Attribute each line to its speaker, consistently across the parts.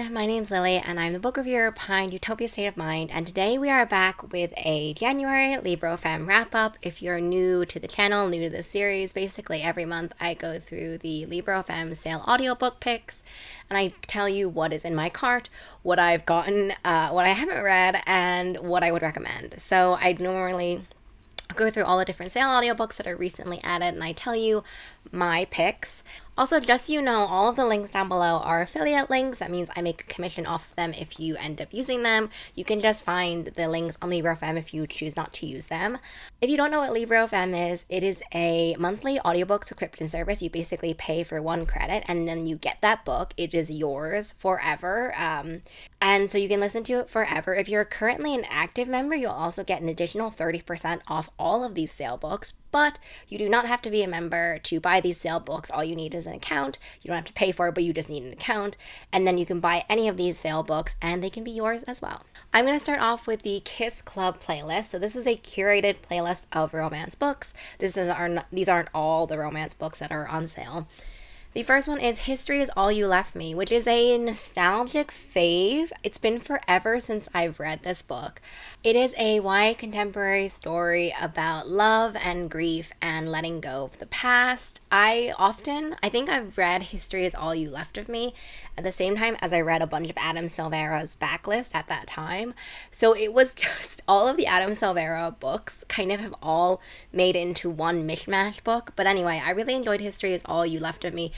Speaker 1: everyone, my name's Lily and I'm the book reviewer behind Utopia State of Mind, and today we are back with a January Librofm wrap-up. If you're new to the channel, new to the series, basically every month I go through the Librofm sale audiobook picks and I tell you what is in my cart, what I've gotten, what I haven't read, and what I would recommend. So I normally go through all the different sale audiobooks that are recently added and I tell you my picks. Also, just so you know, all of the links down below are affiliate links. That means I make a commission off of them if you end up using them. You can just find the links on Librofm if you choose not to use them. If you don't know what Librofm is, it is a monthly audiobook subscription service. You basically pay for 1 credit and then you get that book. It is yours forever. And so you can listen to it forever. If you're currently an active member, you'll also get an additional 30% off all of these sale books. But you do not have to be a member to buy these sale books. All you need is an account. You don't have to pay for it, but you just need an account. And then you can buy any of these sale books and they can be yours as well. I'm going to start off with the Kiss Club playlist. So this is a curated playlist of romance books. These aren't all the romance books that are on sale. The first one is History is All You Left Me, which is a nostalgic fave. It's been forever since I've read this book. It is a YA contemporary story about love and grief and letting go of the past. I think I've read History is All You Left of Me at the same time as I read a bunch of Adam Silvera's backlist at that time. So it was just all of the Adam Silvera books kind of have all made into one mishmash book. But anyway, I really enjoyed History is All You Left of Me.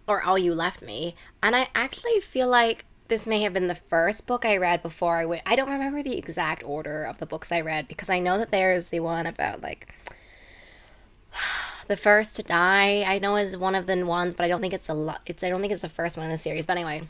Speaker 1: Or All You Left Me. And I actually feel like this may have been the first book I read before I went. I don't remember the exact order of the books I read because I know that there's the one about like The First to Die. I know is one of the ones, but I don't think it's I don't think it's the first one in the series. But anyway,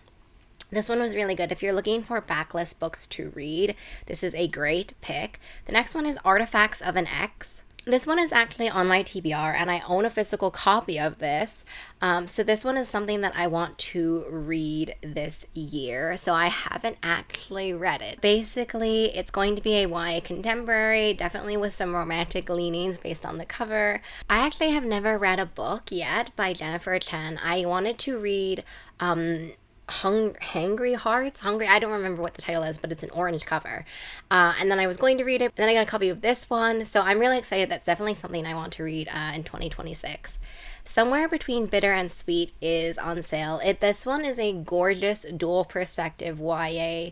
Speaker 1: this one was really good. If you're looking for backlist books to read, this is a great pick. The next one is Artifacts of an Ex. This one is actually on my TBR and I own a physical copy of this. So this one is something that I want to read this year. So I haven't actually read it. Basically, it's going to be a YA contemporary, definitely with some romantic leanings based on the cover. I actually have never read a book yet by Jennifer Chen. I wanted to read Hungry Hearts? I don't remember what the title is, but it's an orange cover. And then I was going to read it, then I got a copy of this one, so I'm really excited. That's definitely something I want to read in 2026. Somewhere Between Bitter and Sweet is on sale. This one is a gorgeous dual perspective YA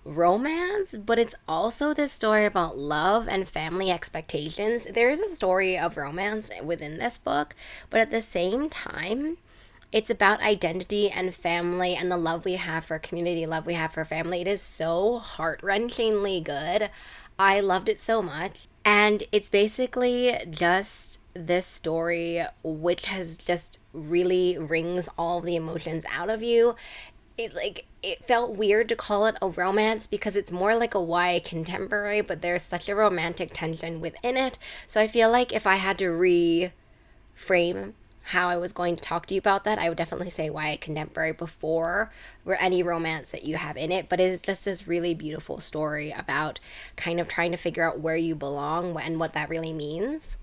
Speaker 1: romance, but it's also this story about love and family expectations. There is a story of romance within this book, but at the same time, it's about identity and family and the love we have for community, love we have for family. It is so heart-wrenchingly good. I loved it so much. And it's basically just this story which has just really wrings all of the emotions out of you. It felt weird to call it a romance because it's more like a YA contemporary, but there's such a romantic tension within it. So I feel like if I had to reframe how I was going to talk to you about that, I would definitely say YA contemporary before any romance that you have in it. But it's just this really beautiful story about kind of trying to figure out where you belong and what that really means.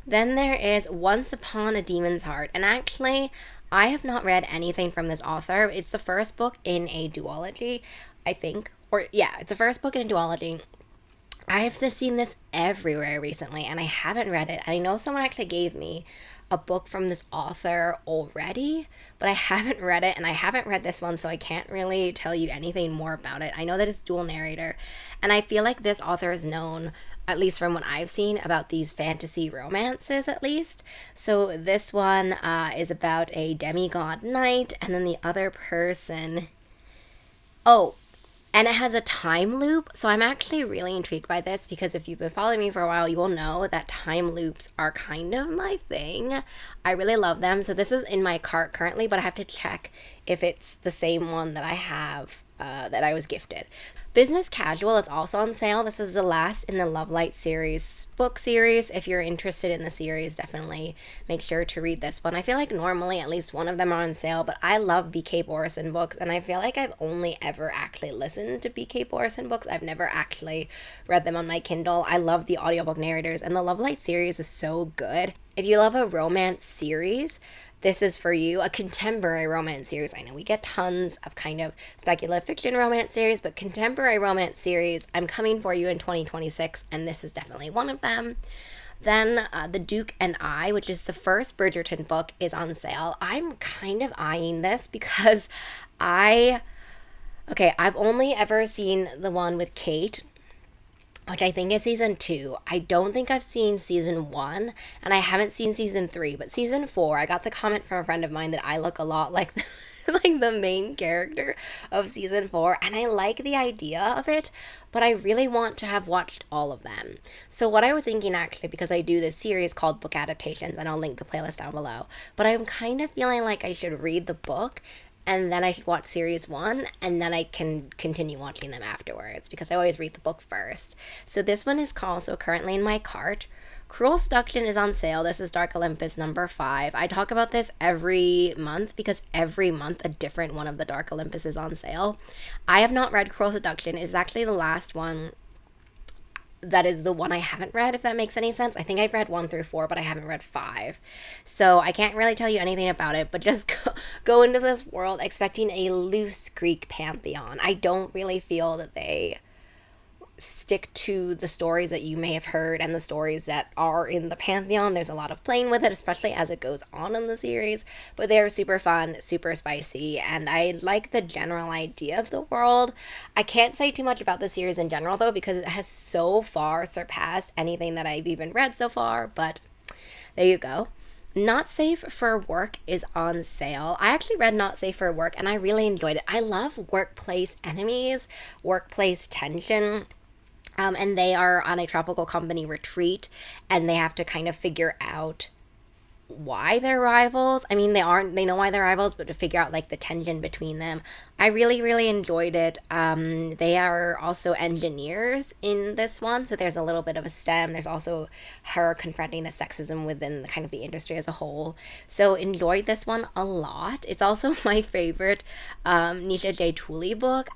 Speaker 1: Then there is Once Upon a Demon's Heart. And actually, I have not read anything from this author. It's the first book in a duology, I think. It's the first book in a duology. I have just seen this everywhere recently and I haven't read it. I know someone actually gave me a book from this author already, but I haven't read it and I haven't read this one, so I can't really tell you anything more about it. I know that it's dual narrator and I feel like this author is known, at least from what I've seen, about these fantasy romances at least. So this one is about a demigod knight and then the other person... And it has a time loop, so I'm actually really intrigued by this because if you've been following me for a while, you will know that time loops are kind of my thing. I really love them, so this is in my cart currently, but I have to check if it's the same one that I have, that I was gifted. Business Casual is also on sale. This is the last in the Love Light series book series. If you're interested in the series, definitely make sure to read this one. I feel like normally at least one of them are on sale, but I love B.K. Borison books, and I feel like I've only ever actually listened to B.K. Borison books. I've never actually read them on my Kindle. I love the audiobook narrators, and the Love Light series is so good. If you love a romance series, this is for you, a contemporary romance series. I know we get tons of kind of speculative fiction romance series, but contemporary romance series, I'm coming for you in 2026, and this is definitely one of them. Then The Duke and I, which is the first Bridgerton book, is on sale. I'm kind of eyeing this because I've only ever seen the one with Kate, which I think is season 2. I don't think I've seen season 1, and I haven't seen season 3, but season 4, I got the comment from a friend of mine that I look a lot like like the main character of season 4, and I like the idea of it, but I really want to have watched all of them. So what I was thinking, actually, because I do this series called Book Adaptations, and I'll link the playlist down below, but I'm kind of feeling like I should read the book and then I should watch series 1, and then I can continue watching them afterwards, because I always read the book first. So this one is also currently in my cart. Cruel Seduction is on sale. This is Dark Olympus number 5. I talk about this every month because every month a different one of the Dark Olympus is on sale. I have not read Cruel Seduction. It's actually the last one that is the one I haven't read, if that makes any sense. I think I've read 1 through 4, but I haven't read 5. So I can't really tell you anything about it, but just go into this world expecting a loose Greek pantheon. I don't really feel that they stick to the stories that you may have heard and the stories that are in the pantheon. There's a lot of playing with it, especially as it goes on in the series, but they're super fun, super spicy, and I like the general idea of the world. I can't say too much about the series in general, though, because it has so far surpassed anything that I've even read so far, but there you go. Not Safe for Work is on sale. I actually read Not Safe for Work, and I really enjoyed it. I love workplace enemies, workplace tension. And they are on a tropical company retreat, and they have to kind of figure out why they're rivals. I mean, they know why they're rivals, but to figure out like the tension between them. I really, really enjoyed it. They are also engineers in this one, so there's a little bit of a STEM. There's also her confronting the sexism within the kind of the industry as a whole. So enjoyed this one a lot. It's also my favorite Nisha J. Tooley book.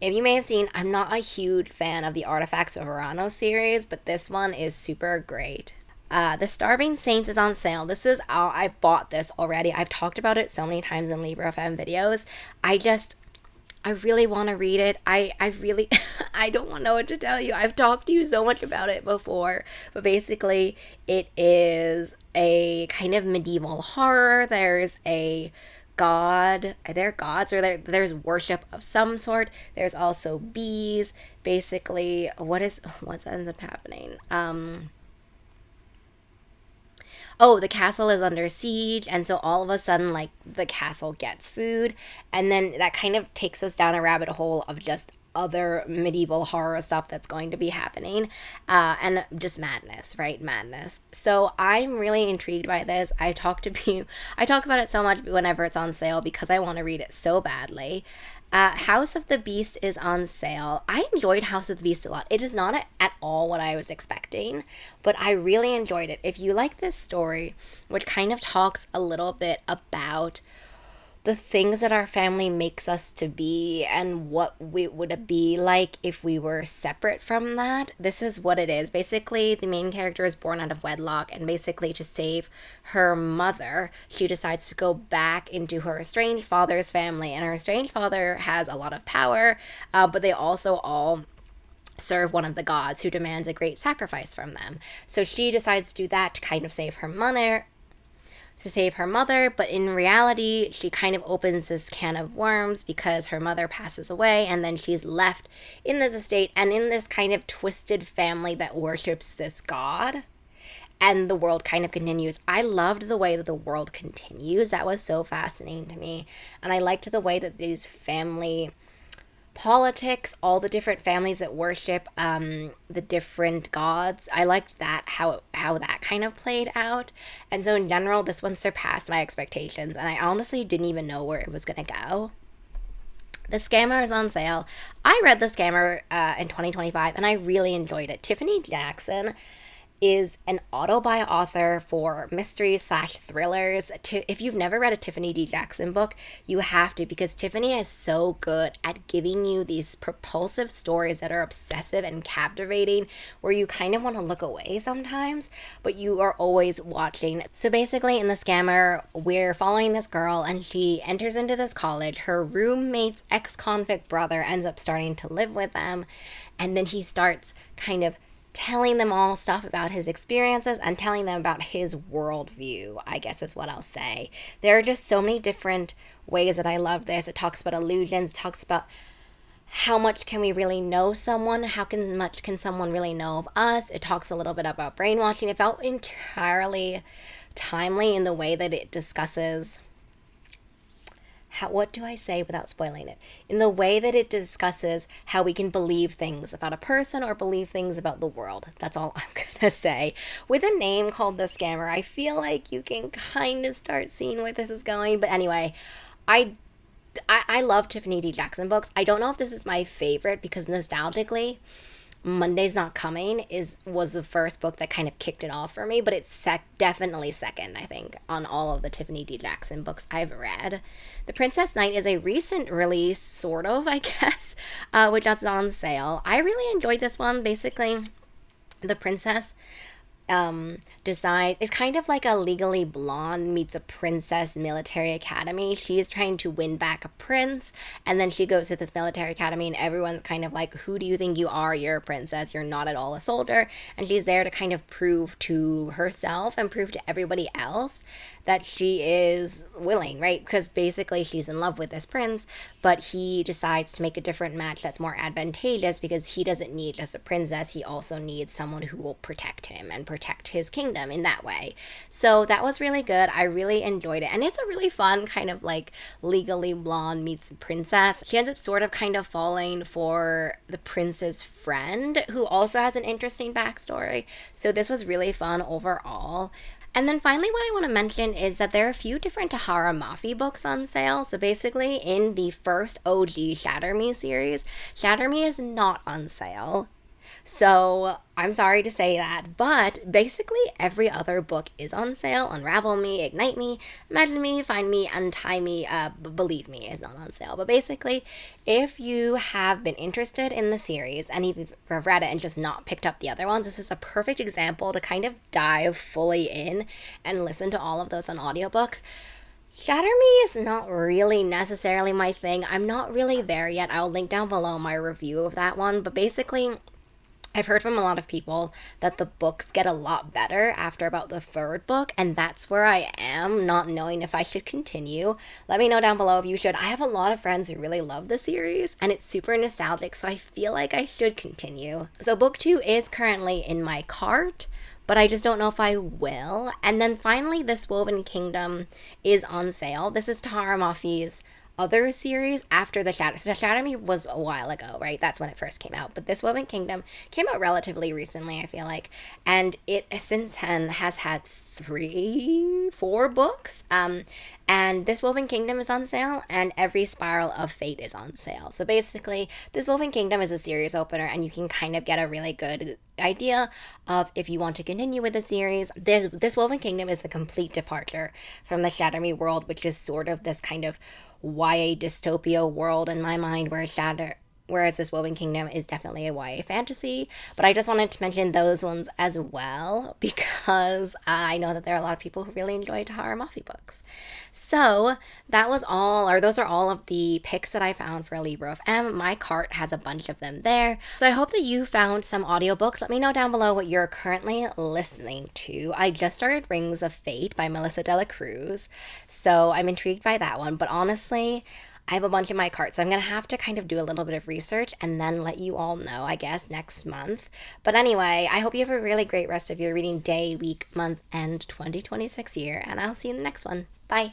Speaker 1: If you may have seen, I'm not a huge fan of the Artifacts of Urano series, but this one is super great. The Starving Saints is on sale. I've bought this already. I've talked about it so many times in Librofm videos. I really want to read it. I really, I don't know what to tell you. I've talked to you so much about it before, but basically it is a kind of medieval horror. There's a god, are there gods, or there's worship of some sort. There's also bees. Basically, what ends up happening? The castle is under siege, and so all of a sudden, like, the castle gets food, and then that kind of takes us down a rabbit hole of just other medieval horror stuff that's going to be happening, and just madness, right? Madness. So I'm really intrigued by this. I talk about it so much whenever it's on sale because I want to read it so badly. House of the Beast is on sale. I enjoyed House of the Beast a lot. It is not at all what I was expecting, but I really enjoyed it. If you like this story, which kind of talks a little bit about the things that our family makes us to be and what we would be like if we were separate from that, this is what it is. Basically, the main character is born out of wedlock, and basically to save her mother, she decides to go back into her estranged father's family, and her estranged father has a lot of power, but they also all serve one of the gods who demands a great sacrifice from them. So she decides to do that to kind of save her mother, but in reality, she kind of opens this can of worms because her mother passes away, and then she's left in this estate and in this kind of twisted family that worships this god, and the world kind of continues. I loved the way that the world continues. That was so fascinating to me, and I liked the way that these family politics, all the different families that worship the different gods. I liked that, how that kind of played out. And so in general, this one surpassed my expectations, and I honestly didn't even know where it was going to go. The Scammer is on sale. I read The Scammer in 2025, and I really enjoyed it. Tiffany Jackson is an auto-buy author for mysteries slash thrillers. If you've never read a Tiffany D. Jackson book, you have to, because Tiffany is so good at giving you these propulsive stories that are obsessive and captivating, where you kind of want to look away sometimes, but you are always watching. So basically in The Scammer, we're following this girl and she enters into this college. Her roommate's ex-convict brother ends up starting to live with them, and then he starts kind of telling them all stuff about his experiences and telling them about his worldview, I guess is what I'll say. There are just so many different ways that I love this. It talks about illusions, it talks about how much can we really know someone, much can someone really know of us. It talks a little bit about brainwashing. It felt entirely timely in the way that it discusses what do I say without spoiling it? In the way that it discusses how we can believe things about a person or believe things about the world. That's all I'm gonna say. With a name called The Scammer, I feel like you can kind of start seeing where this is going. But anyway, I love Tiffany D. Jackson books. I don't know if this is my favorite because nostalgically, Monday's Not Coming was the first book that kind of kicked it off for me, but it's definitely second, I think, on all of the Tiffany D. Jackson books I've read. The Princess Knight is a recent release, sort of, I guess, which is on sale. I really enjoyed this one. Basically, the princess it's kind of like a Legally Blonde meets a princess military academy. She's trying to win back a prince, and then she goes to this military academy and everyone's kind of like, who do you think you are? You're a princess, you're not at all a soldier. And she's there to kind of prove to herself and prove to everybody else that she is willing, right? Because basically she's in love with this prince, but he decides to make a different match that's more advantageous because he doesn't need just a princess, he also needs someone who will protect him and protect his kingdom in that way. So that was really good. I really enjoyed it. And it's a really fun kind of like Legally Blonde meets princess. She ends up sort of kind of falling for the prince's friend, who also has an interesting backstory. So this was really fun overall. And then finally, what I want to mention is that there are a few different Tahara Mafi books on sale. So basically, in the first OG Shatter Me series, Shatter Me is not on sale. So I'm sorry to say that, but basically every other book is on sale. Unravel Me, Ignite Me, Imagine Me, Find Me, Untie Me, Believe Me is not on sale. But basically, if you have been interested in the series and you've read it and just not picked up the other ones, this is a perfect example to kind of dive fully in and listen to all of those on audiobooks. Shatter Me is not really necessarily my thing. I'm not really there yet. I'll link down below my review of that one, but basically I've heard from a lot of people that the books get a lot better after about the third book, and that's where I am, not knowing if I should continue. Let me know down below if you should. I have a lot of friends who really love the series, and it's super nostalgic, so I feel like I should continue. So book 2 is currently in my cart, but I just don't know if I will. And then finally, This Woven Kingdom is on sale. This is Tahara Mafi's other series after the Shatter. So Shatter Me was a while ago, right? That's when it first came out. But This Woven Kingdom came out relatively recently, I feel like. And it since then has had 4 books. And This Woven Kingdom is on sale, and Every Spiral of Fate is on sale. So basically, This Woven Kingdom is a series opener, and you can kind of get a really good idea of if you want to continue with the series. This Woven Kingdom is a complete departure from the Shatter Me world, which is sort of this kind of YA dystopia world in my mind, whereas This Woven Kingdom is definitely a YA fantasy. But I just wanted to mention those ones as well because I know that there are a lot of people who really enjoy Tahara Mafi books. So those are all of the picks that I found for Librofm. My cart has a bunch of them there. So I hope that you found some audiobooks. Let me know down below what you're currently listening to. I just started Rings of Fate by Melissa de la Cruz, so I'm intrigued by that one. But honestly, I have a bunch in my cart, so I'm going to have to kind of do a little bit of research and then let you all know, I guess, next month. But anyway, I hope you have a really great rest of your reading day, week, month, and 2026 year, and I'll see you in the next one. Bye!